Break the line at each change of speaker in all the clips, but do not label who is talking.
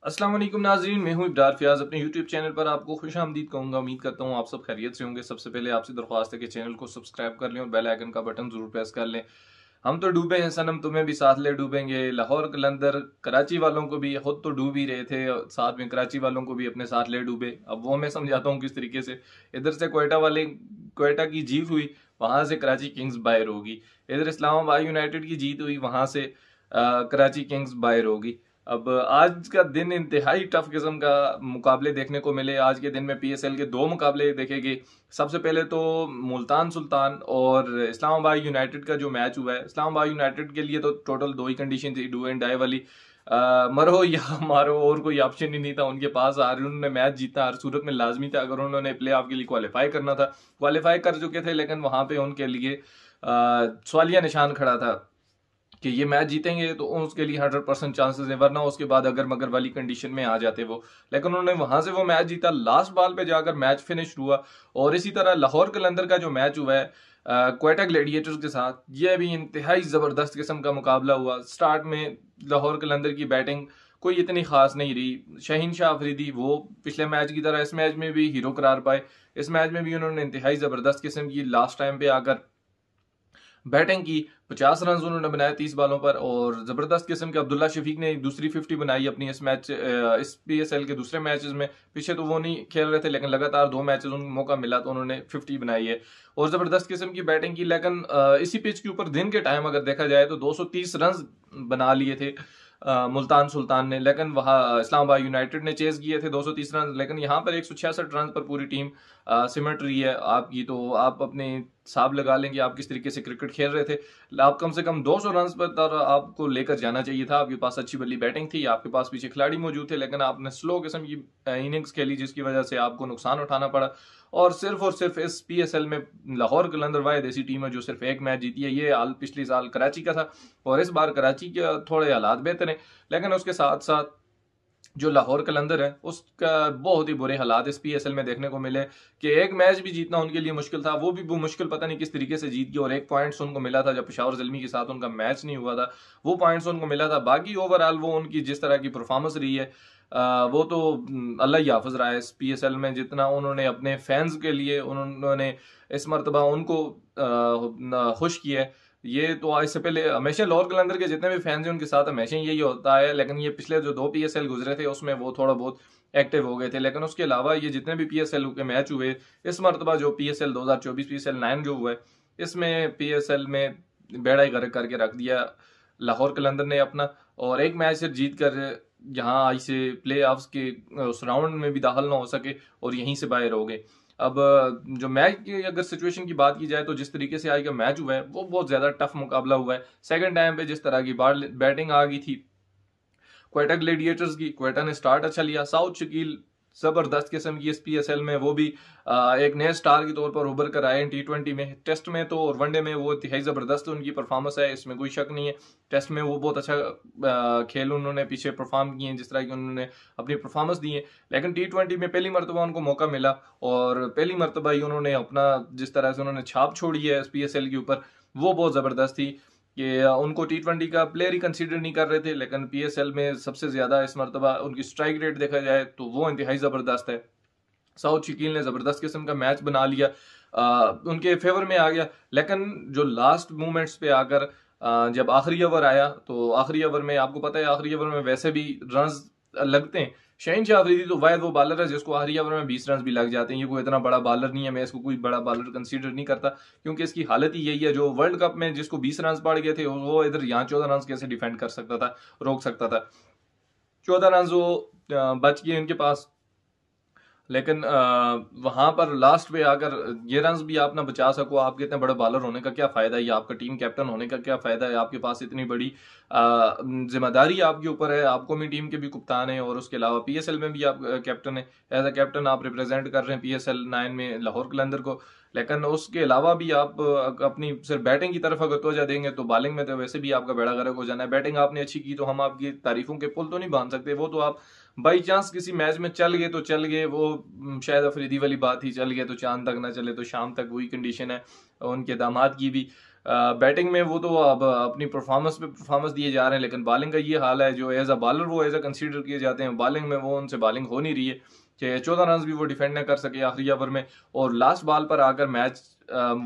अस्सलाम वालेकुम नाजरीन, मैं हूं इब्रार फयाज। अपने यूट्यूब चैनल पर आपको खुश आमदीद कहूँगा। उम्मीद करता हूं आप सब खैरियत से होंगे। सबसे पहले आपसे दरख्वास्त है कि चैनल को सब्सक्राइब कर लें और बेल आइकन का बटन जरूर प्रेस कर लें। हम तो डूबे हैं सनम, तुम्हें भी साथ ले डूबेंगे। लाहौर कलंदर कराची वालों को भी, खुद तो डूब ही रहे थे, साथ में कराची वालों को भी अपने साथ ले डूबे। अब वो मैं समझाता हूँ किस तरीके से। इधर से क्वेटा की जीत हुई, वहां से कराची किंग्स बाहर होगी। इधर इस्लामाबाद यूनाइटेड की जीत हुई, वहां से कराची किंग्स बाहर होगी। अब आज का दिन इंतहाई टफ किस्म का मुकाबले देखने को मिले। आज के दिन में पीएसएल के दो मुकाबले देखे गए। सबसे पहले तो मुल्तान सुल्तान और इस्लामाबाद यूनाइटेड का जो मैच हुआ है, इस्लामाबाद यूनाइटेड के लिए तो टोटल दो ही कंडीशन थी, डू एंड डाई वाली। मरो या मारो, और कोई ऑप्शन ही नहीं था उनके पास। उन्होंने मैच जीतना हर सूरत में लाजमी था अगर उन्होंने प्ले ऑफ के लिए क्वालिफाई करना था। क्वालिफाई कर चुके थे, लेकिन वहां पे उनके लिए सवालिया निशान खड़ा था कि ये मैच जीतेंगे तो उसके लिए 100% चांसेस है, वरना उसके बाद अगर मगर वाली कंडीशन में आ जाते वो। लेकिन उन्होंने वहां से वो मैच जीता, लास्ट बॉल पे जाकर मैच फिनिश हुआ। और इसी तरह लाहौर कलंदर का जो मैच हुआ है क्वेटा ग्लैडिएटर्स के साथ, यह भी इंतहाई जबरदस्त किस्म का मुकाबला हुआ। स्टार्ट में लाहौर कलंदर की बैटिंग कोई इतनी खास नहीं रही। शाहीन शाह अफरीदी वो पिछले मैच की तरह इस मैच में भी हीरो करार पाए। इस मैच में भी उन्होंने इंतहाई जबरदस्त किस्म की लास्ट टाइम पे आकर बैटिंग की। 50 रन उन्होंने बनाए 30 बालों पर, और जबरदस्त किस्म के अब्दुल्ला शफीक ने दूसरी 50 बनाई अपनी इस पीएसएल के दूसरे मैचेस में। पीछे तो वो नहीं खेल रहे थे, लेकिन लगातार दो मैचेस उनको मौका मिला तो उन्होंने 50 बनाई है और जबरदस्त किस्म की बैटिंग की। लेकिन इसी पिच के ऊपर दिन के टाइम अगर देखा जाए तो 230 रन बना लिए थे मुल्तान सुल्तान ने, लेकिन वहां इस्लामाबाद यूनाइटेड ने चेज किए थे 230 रन। लेकिन यहाँ पर 166 रन पर पूरी टीम सिमट रही है आपकी। तो आप अपने हिसाब लगा लें कि आप किस तरीके से क्रिकेट खेल रहे थे। आप कम से कम 200 रन पर आपको लेकर जाना चाहिए था। आपके पास अच्छी बल्ली बैटिंग थी, आपके पास पीछे खिलाड़ी मौजूद थे, लेकिन आपने स्लो किस्म की इनिंग्स खेली, जिसकी वजह से आपको नुकसान उठाना पड़ा। और सिर्फ इस पीएसएल में लाहौर कलंदर वाहिद ऐसी टीम है जो सिर्फ एक मैच जीती है। ये हाल पिछले साल कराची का था और इस बार कराची के थोड़े हालात बेहतर हैं, लेकिन उसके साथ साथ जो लाहौर कलंदर है उसका बहुत ही बुरे हालात इस पीएसएल में देखने को मिले कि एक मैच भी जीतना उनके लिए मुश्किल था। वो मुश्किल पता नहीं किस तरीके से जीत गया, और एक पॉइंट्स उनको मिला था जब पेशावर ज़ल्मी के साथ उनका मैच नहीं हुआ था, वो पॉइंट्स उनको मिला था। बाकी ओवरऑल वो उनकी जिस तरह की परफॉर्मेंस रही है वो तो अल्लाह ही हाफिज रहा है इस पीएसएल में। जितना उन्होंने अपने फैंस के लिए उन्होंने इस मरतबा उनको खुश किया है, ये तो इससे पहले हमेशा लाहौर कलंदर के जितने भी फैंस हैं उनके साथ हमेशा यही होता है। लेकिन ये पिछले जो दो पीएसएल गुजरे थे उसमें वो थोड़ा बहुत एक्टिव हो गए थे, लेकिन उसके अलावा ये जितने भी पीएसएल के मैच हुए इस मरतबा, जो पीएसएल 2024 पीएसएल 9 जो हुआ है, इसमें पीएसएल में बेड़ा ही गर्क करके रख दिया लाहौर कलंदर ने अपना। और एक मैच सिर्फ जीत कर यहाँ ऐसे प्ले ऑफ्स के उस राउंड में भी दाखिल ना हो सके और यहीं से बाहर हो गए। अब जो मैच की अगर सिचुएशन की बात की जाए तो जिस तरीके से आज का मैच हुआ है वो बहुत ज्यादा टफ मुकाबला हुआ है। सेकंड टाइम पे जिस तरह की बैटिंग आ गई थी क्वेटा ग्लेडिएटर्स की, क्वेटा ने स्टार्ट अच्छा लिया। साउथ शकील जबरदस्त किस्म की इस पीएसएल में वो भी एक नए स्टार के तौर पर उभर कर आए T20 में। टेस्ट में तो और वनडे में वो इंतहाई जबरदस्त उनकी परफॉर्मेंस है, इसमें कोई शक नहीं है। टेस्ट में वो बहुत अच्छा खेल उन्होंने पीछे परफॉर्म किए जिस तरह की उन्होंने अपनी परफॉर्मेंस दी है। लेकिन T20 में पहली मरतबा उनको मौका मिला और पहली मरतबा ही उन्होंने अपना जिस तरह से उन्होंने छाप छोड़ी है इस पीएसएल के ऊपर, वो बहुत जबरदस्त थी कि उनको T20 का प्लेयर ही कंसीडर नहीं कर रहे थे। लेकिन पीएसएल में सबसे ज्यादा इस मरतबा उनकी स्ट्राइक रेट देखा जाए तो वो इंतहाई जबरदस्त है। साउथ शकील ने जबरदस्त किस्म का मैच बना लिया, उनके फेवर में आ गया। लेकिन जो लास्ट मोमेंट्स पे आकर जब आखिरी ओवर आया तो आखिरी ओवर में आपको पता है आखिरी ओवर में वैसे भी रन्स लगते हैं। शाहीन शाह अफरीदी तो वाहिद वो बॉलर है जिसको आखिरी ओवर में 20 रन भी लग जाते हैं। ये कोई इतना बड़ा बॉलर नहीं है, मैं इसको कोई बड़ा बॉलर कंसीडर नहीं करता, क्योंकि इसकी हालत ही यही है। जो वर्ल्ड कप में जिसको 20 रन पड़ गए थे वो इधर यहाँ 14 रन कैसे डिफेंड कर सकता था, रोक सकता था। 14 रन वो बच गए उनके पास। लेकिन वहां पर लास्ट पे आकर ये रन भी आप ना बचा सको, आपके इतने बड़े बॉलर होने का क्या फायदा है, आपका टीम कैप्टन होने का क्या फायदा है। आपके पास इतनी बड़ी जिम्मेदारी आपके ऊपर है, आपको भी टीम के भी कप्तान है और उसके अलावा पीएसएल में भी आप कैप्टन है। एज अ कैप्टन आप रिप्रेजेंट कर रहे हैं पीएसएल 9 में लाहौर कलंदर को। लेकिन उसके अलावा भी आप अपनी सिर्फ बैटिंग की तरफ अगर तवज्जो देंगे तो बॉलिंग में तो वैसे भी आपका बेड़ा गर्क हो जाना है। बैटिंग आपने अच्छी की तो हम आपकी तारीफों के पुल तो नहीं बांध सकते, वो तो आप बाई चांस किसी मैच में चल गए तो चल गए। वो शायद अफरीदी वाली बात ही, चल गए तो चांद तक ना चले तो शाम तक, वही कंडीशन है उनके दामाद की भी। बैटिंग में वो तो अब अपनी परफॉर्मेंस पे परफॉर्मेंस दिए जा रहे हैं, लेकिन बॉलिंग का ये हाल है, जो एज अ बॉलर वो एज अ कंसीडर किए जाते हैं, बॉलिंग में वो उनसे बॉलिंग हो नहीं रही है कि 14 रन भी वो डिफेंड न कर सके आखिरी ओवर में। और लास्ट बॉल पर आकर मैच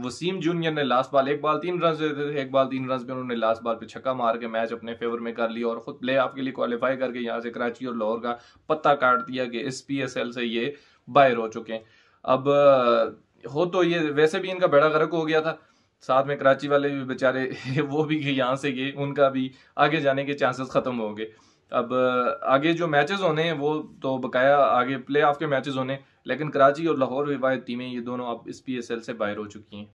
वसीम जूनियर ने लास्ट बॉल एक बॉल 3 रन देते थे, एक बॉल 3 रन पे उन्होंने लास्ट बॉल पे छक्का मार के मैच अपने फेवर में कर लिया और खुद प्ले ऑफ के लिए क्वालिफाई करके यहाँ से कराची और लाहौर का पत्ता काट दिया कि इस PSL से ये बाहर हो चुके हैं। अब हो तो ये वैसे भी इनका बेड़ा गर्क हो गया था, साथ में कराची वाले भी बेचारे वो भी यहाँ से गए, उनका भी आगे जाने के चांसेस खत्म हो गए। अब आगे जो मैचेस होने हैं वो तो बकाया आगे प्ले ऑफ के मैचेस होने, लेकिन कराची और लाहौर भी वाहिद टीमें ये दोनों अब इस PSL से बाहर हो चुकी हैं।